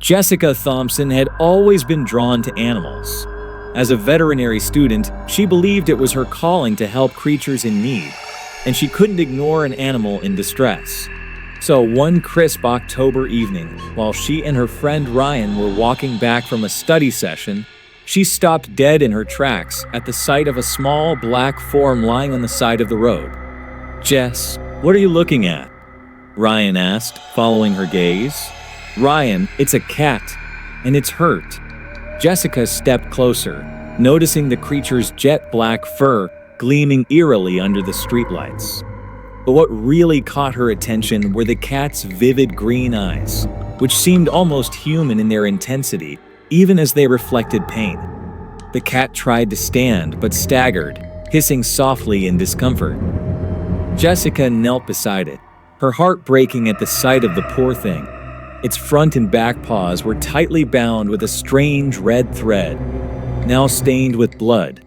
Jessica Thompson had always been drawn to animals. As a veterinary student, she believed it was her calling to help creatures in need, and she couldn't ignore an animal in distress. So one crisp October evening, while she and her friend Ryan were walking back from a study session, she stopped dead in her tracks at the sight of a small black form lying on the side of the road. "Jess, what are you looking at?" Ryan asked, following her gaze. "Ryan, it's a cat, and it's hurt." Jessica stepped closer, noticing the creature's jet black fur gleaming eerily under the streetlights. But what really caught her attention were the cat's vivid green eyes, which seemed almost human in their intensity, even as they reflected pain. The cat tried to stand, but staggered, hissing softly in discomfort. Jessica knelt beside it, her heart breaking at the sight of the poor thing. Its front and back paws were tightly bound with a strange red thread, now stained with blood.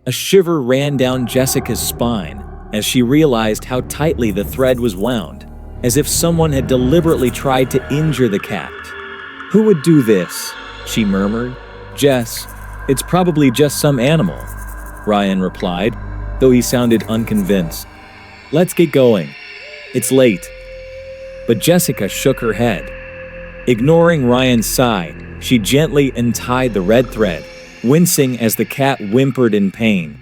A shiver ran down Jessica's spine as she realized how tightly the thread was wound, as if someone had deliberately tried to injure the cat. "Who would do this?" she murmured. "Jess, it's probably just some animal," Ryan replied, though he sounded unconvinced. "Let's get going. It's late." But Jessica shook her head. Ignoring Ryan's sigh, she gently untied the red thread, wincing as the cat whimpered in pain.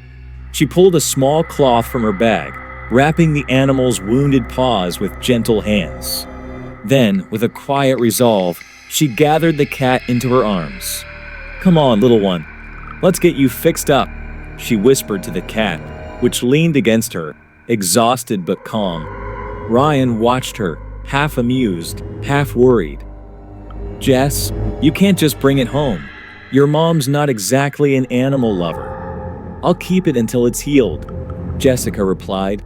She pulled a small cloth from her bag, wrapping the animal's wounded paws with gentle hands. Then, with a quiet resolve, she gathered the cat into her arms. "Come on, little one. Let's get you fixed up," she whispered to the cat, which leaned against her, exhausted but calm. Ryan watched her, half amused, half worried. "Jess, you can't just bring it home. Your mom's not exactly an animal lover." "I'll keep it until it's healed," Jessica replied,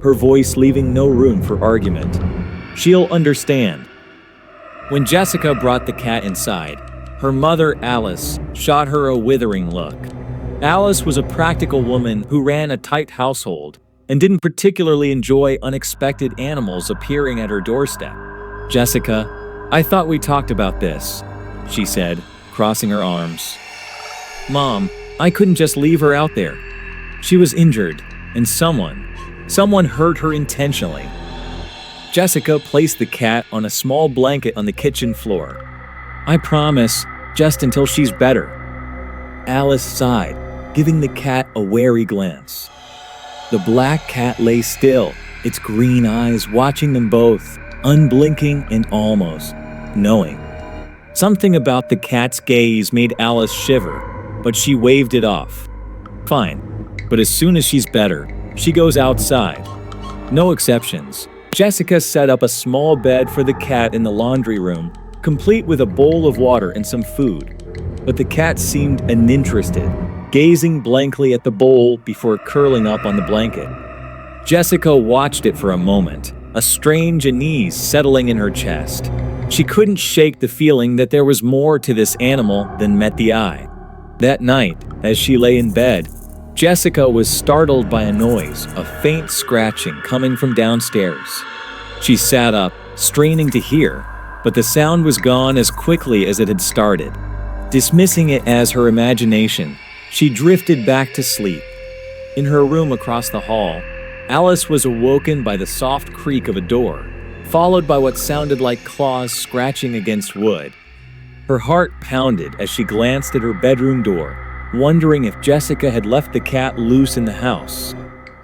her voice leaving no room for argument. "She'll understand." When Jessica brought the cat inside, her mother, Alice, shot her a withering look. Alice was a practical woman who ran a tight household and didn't particularly enjoy unexpected animals appearing at her doorstep. "Jessica, I thought we talked about this," she said, crossing her arms. "Mom, I couldn't just leave her out there. She was injured, and someone hurt her intentionally." Jessica placed the cat on a small blanket on the kitchen floor. "I promise, just until she's better." Alice sighed, giving the cat a wary glance. The black cat lay still, its green eyes watching them both, unblinking and almost knowing. Something about the cat's gaze made Alice shiver, but she waved it off. "Fine, but as soon as she's better, she goes outside." No exceptions. Jessica set up a small bed for the cat in the laundry room, complete with a bowl of water and some food. But the cat seemed uninterested, gazing blankly at the bowl before curling up on the blanket. Jessica watched it for a moment, a strange unease settling in her chest. She couldn't shake the feeling that there was more to this animal than met the eye. That night, as she lay in bed, Jessica was startled by a noise, a faint scratching coming from downstairs. She sat up, straining to hear, but the sound was gone as quickly as it had started. Dismissing it as her imagination, she drifted back to sleep. In her room across the hall, Alice was awoken by the soft creak of a door, followed by what sounded like claws scratching against wood. Her heart pounded as she glanced at her bedroom door, wondering if Jessica had left the cat loose in the house.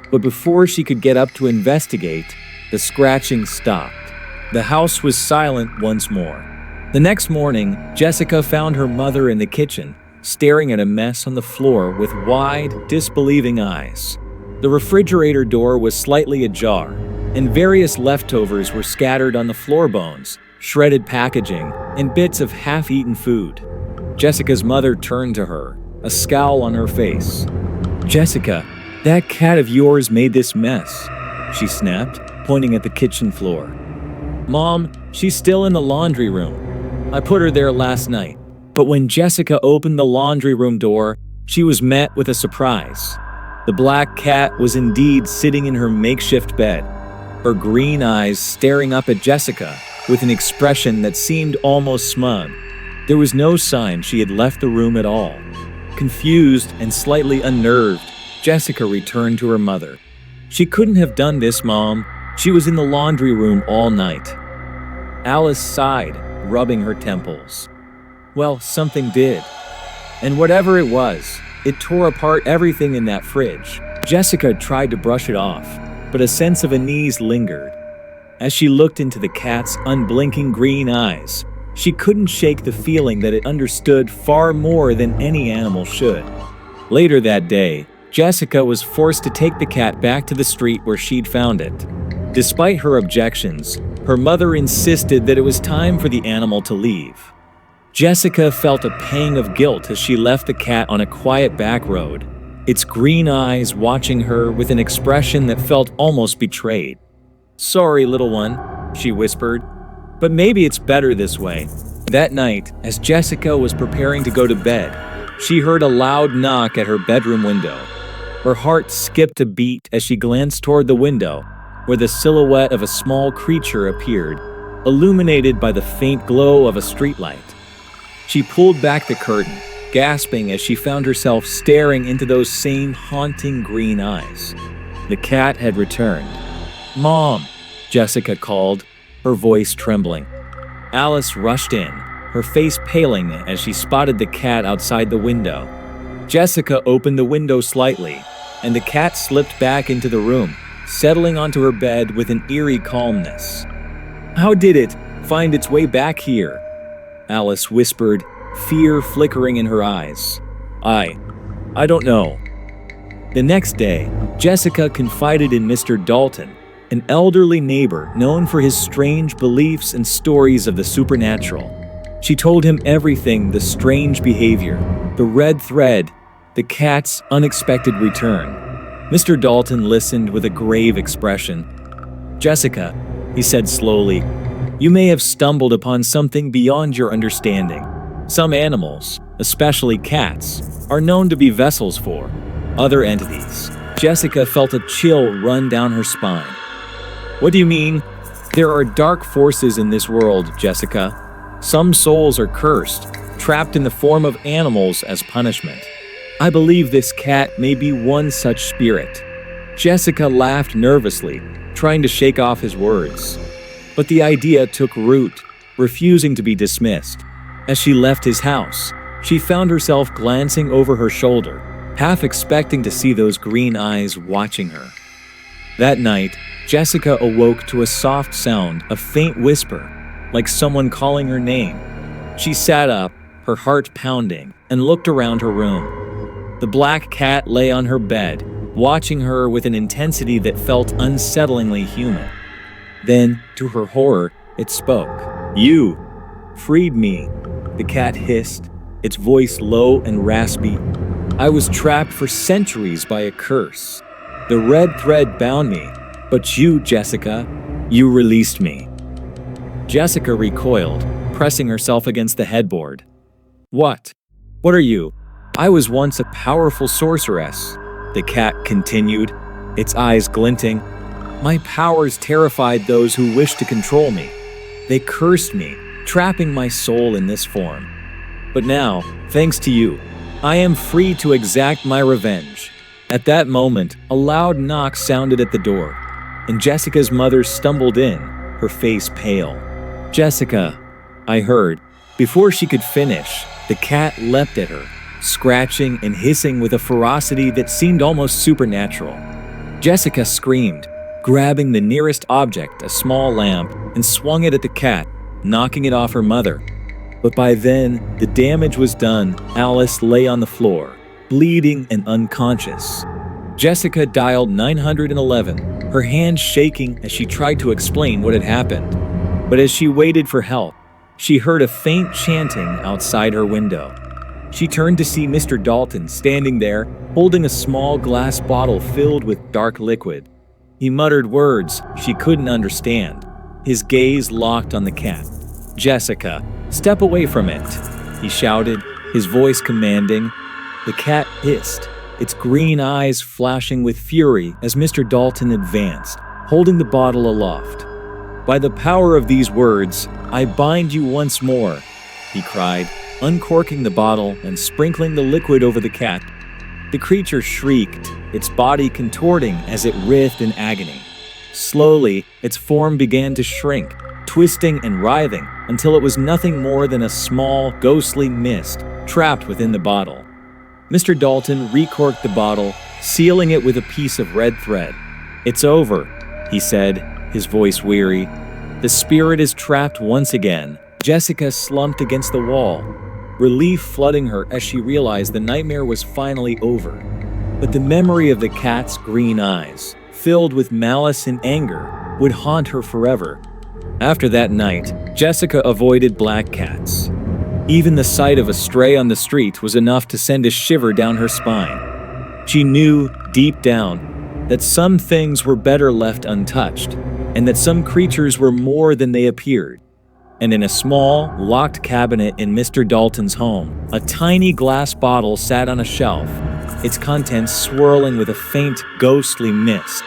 But before she could get up to investigate, the scratching stopped. The house was silent once more. The next morning, Jessica found her mother in the kitchen, staring at a mess on the floor with wide, disbelieving eyes. The refrigerator door was slightly ajar, and various leftovers were scattered on the floorbones, shredded packaging, and bits of half-eaten food. Jessica's mother turned to her, a scowl on her face. "Jessica, that cat of yours made this mess," she snapped, pointing at the kitchen floor. "Mom, she's still in the laundry room. I put her there last night." But when Jessica opened the laundry room door, she was met with a surprise. The black cat was indeed sitting in her makeshift bed, her green eyes staring up at Jessica with an expression that seemed almost smug. There was no sign she had left the room at all. Confused and slightly unnerved, Jessica returned to her mother. "She couldn't have done this, Mom. She was in the laundry room all night." Alice sighed, rubbing her temples. Well, something did. And whatever it was, it tore apart everything in that fridge. Jessica tried to brush it off, but a sense of unease lingered. As she looked into the cat's unblinking green eyes, she couldn't shake the feeling that it understood far more than any animal should. Later that day, Jessica was forced to take the cat back to the street where she'd found it. Despite her objections, her mother insisted that it was time for the animal to leave. Jessica felt a pang of guilt as she left the cat on a quiet back road, its green eyes watching her with an expression that felt almost betrayed. "Sorry, little one," she whispered, "but maybe it's better this way." That night, as Jessica was preparing to go to bed, she heard a loud knock at her bedroom window. Her heart skipped a beat as she glanced toward the window, where the silhouette of a small creature appeared, illuminated by the faint glow of a streetlight. She pulled back the curtain, gasping as she found herself staring into those same haunting green eyes. The cat had returned. "Mom," Jessica called, her voice trembling. Alice rushed in, her face paling as she spotted the cat outside the window. Jessica opened the window slightly, and the cat slipped back into the room, settling onto her bed with an eerie calmness. "How did it find its way back here?" Alice whispered, fear flickering in her eyes. I don't know." The next day, Jessica confided in Mr. Dalton, an elderly neighbor known for his strange beliefs and stories of the supernatural. She told him everything: the strange behavior, the red thread, the cat's unexpected return. Mr. Dalton listened with a grave expression. "Jessica," he said slowly, "you may have stumbled upon something beyond your understanding. Some animals, especially cats, are known to be vessels for other entities." Jessica felt a chill run down her spine. "What do you mean?" "There are dark forces in this world, Jessica. Some souls are cursed, trapped in the form of animals as punishment. I believe this cat may be one such spirit." Jessica laughed nervously, trying to shake off his words. But the idea took root, refusing to be dismissed. As she left his house, she found herself glancing over her shoulder, half expecting to see those green eyes watching her. That night, Jessica awoke to a soft sound, a faint whisper, like someone calling her name. She sat up, her heart pounding, and looked around her room. The black cat lay on her bed, watching her with an intensity that felt unsettlingly human. Then, to her horror, it spoke. "You freed me," the cat hissed, its voice low and raspy. "I was trapped for centuries by a curse. The red thread bound me, but you, Jessica, you released me." Jessica recoiled, pressing herself against the headboard. What are you?" "I was once a powerful sorceress," the cat continued, its eyes glinting. "My powers terrified those who wished to control me. They cursed me, trapping my soul in this form. But now, thanks to you, I am free to exact my revenge." At that moment, a loud knock sounded at the door, and Jessica's mother stumbled in, her face pale. "Jessica," I heard. Before she could finish, the cat leapt at her, scratching and hissing with a ferocity that seemed almost supernatural. Jessica screamed, grabbing the nearest object, a small lamp, and swung it at the cat, knocking it off her mother. But by then, the damage was done. Alice lay on the floor, bleeding and unconscious. Jessica dialed 911, her hands shaking as she tried to explain what had happened. But as she waited for help, she heard a faint chanting outside her window. She turned to see Mr. Dalton standing there, holding a small glass bottle filled with dark liquid. He muttered words she couldn't understand, his gaze locked on the cat. "Jessica, step away from it," he shouted, his voice commanding. The cat hissed, its green eyes flashing with fury as Mr. Dalton advanced, holding the bottle aloft. "By the power of these words, I bind you once more. he cried, uncorking the bottle and sprinkling the liquid over the cat. The creature shrieked, its body contorting as it writhed in agony. Slowly, its form began to shrink, twisting and writhing until it was nothing more than a small, ghostly mist trapped within the bottle. Mr. Dalton recorked the bottle, sealing it with a piece of red thread. "It's over," he said, his voice weary. "The spirit is trapped once again." Jessica slumped against the wall, relief flooding her as she realized the nightmare was finally over. But the memory of the cat's green eyes, filled with malice and anger, would haunt her forever. After that night, Jessica avoided black cats. Even the sight of a stray on the street was enough to send a shiver down her spine. She knew, deep down, that some things were better left untouched, and that some creatures were more than they appeared. And in a small, locked cabinet in Mr. Dalton's home, a tiny glass bottle sat on a shelf, its contents swirling with a faint, ghostly mist.